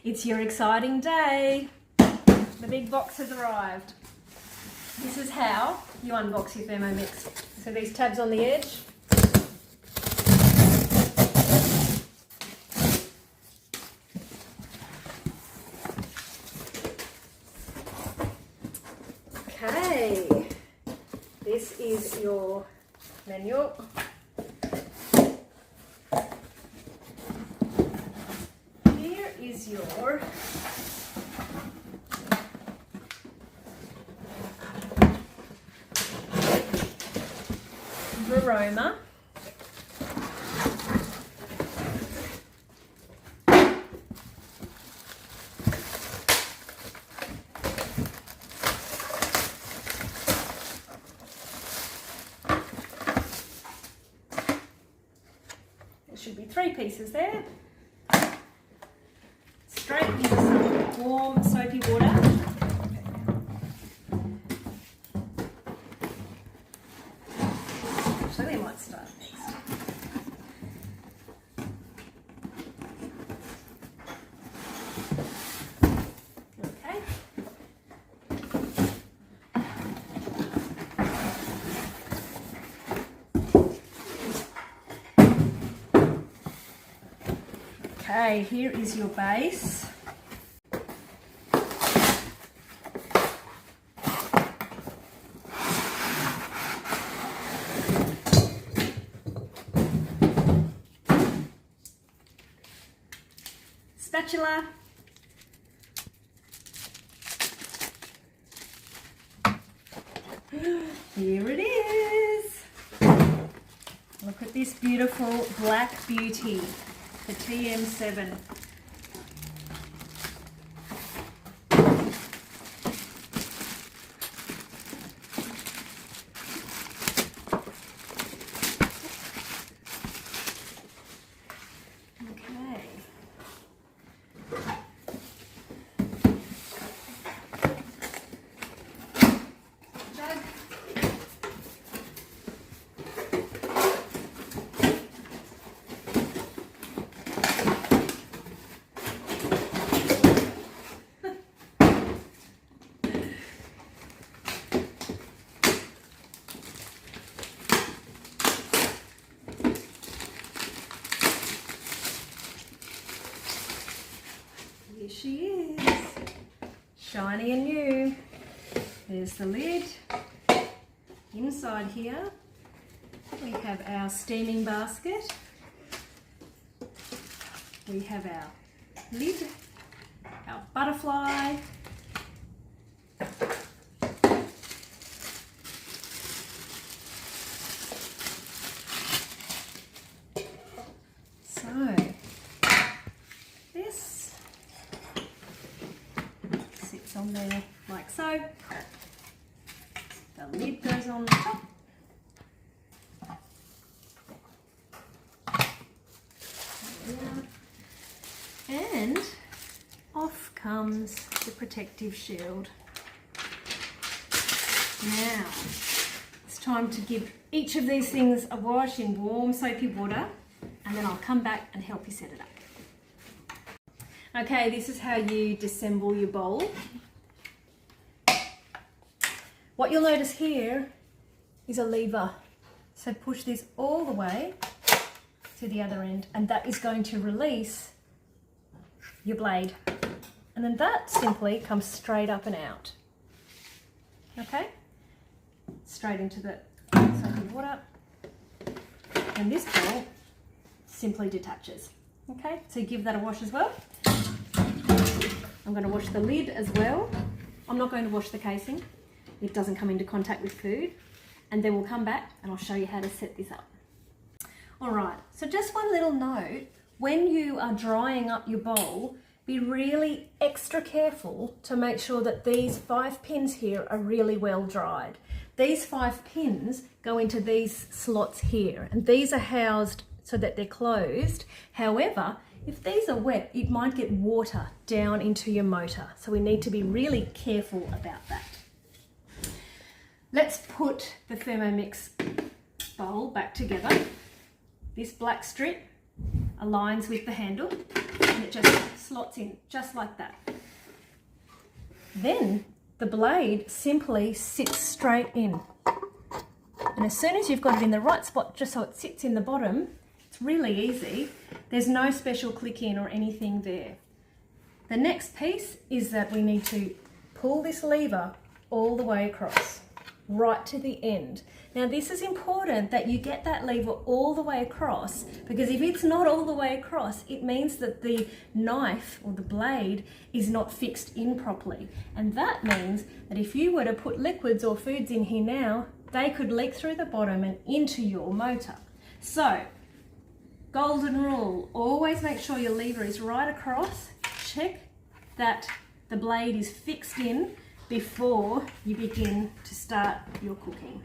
It's your exciting day. The big box has arrived. This is how you unbox your Thermomix. So these tabs on the edge. Okay, this is your menu. Here is your aroma. There should be 3 pieces there. Straight into some warm soapy water. So we might start next. Okay. Okay, here is your base. Spatula. Here it is. Look at this beautiful black beauty, the TM7. Okay. Here she is, shiny and new. There's the lid. Inside here we have our steaming basket. We have our lid, our butterfly, so this sits on there like so. The lid goes on the top. And off comes the protective shield. Now, it's time to give each of these things a wash in warm soapy water, and then I'll come back and help you set it up. Okay, this is how you disassemble your bowl. What you'll notice here is a lever. So push this all the way to the other end, and that is going to release your blade. And then that simply comes straight up and out. Okay? Straight into the soapy water. And this bowl simply detaches. Okay? So give that a wash as well. I'm going to wash the lid as well. I'm not going to wash the casing. It doesn't come into contact with food. And then we'll come back and I'll show you how to set this up. Alright, so just one little note. When you are drying up your bowl, be really extra careful to make sure that these 5 pins here are really well dried. These 5 pins go into these slots here, and these are housed so that they're closed. However, if these are wet, it might get water down into your motor. So we need to be really careful about that. Let's put the Thermomix bowl back together. This black strip aligns with the handle and it it just slots in, just like that. Then the blade simply sits straight in. And as soon as you've got it in the right spot, just so it sits in the bottom, it's really easy. There's no special click in or anything there. The next piece is that we need to pull this lever all the way across, right to the end. Now this is important that you get that lever all the way across, because if it's not all the way across, it means that the knife or the blade is not fixed in properly. And that means that if you were to put liquids or foods in here now, they could leak through the bottom and into your motor. So, golden rule, always make sure your lever is right across. Check that the blade is fixed in before you begin to start your cooking.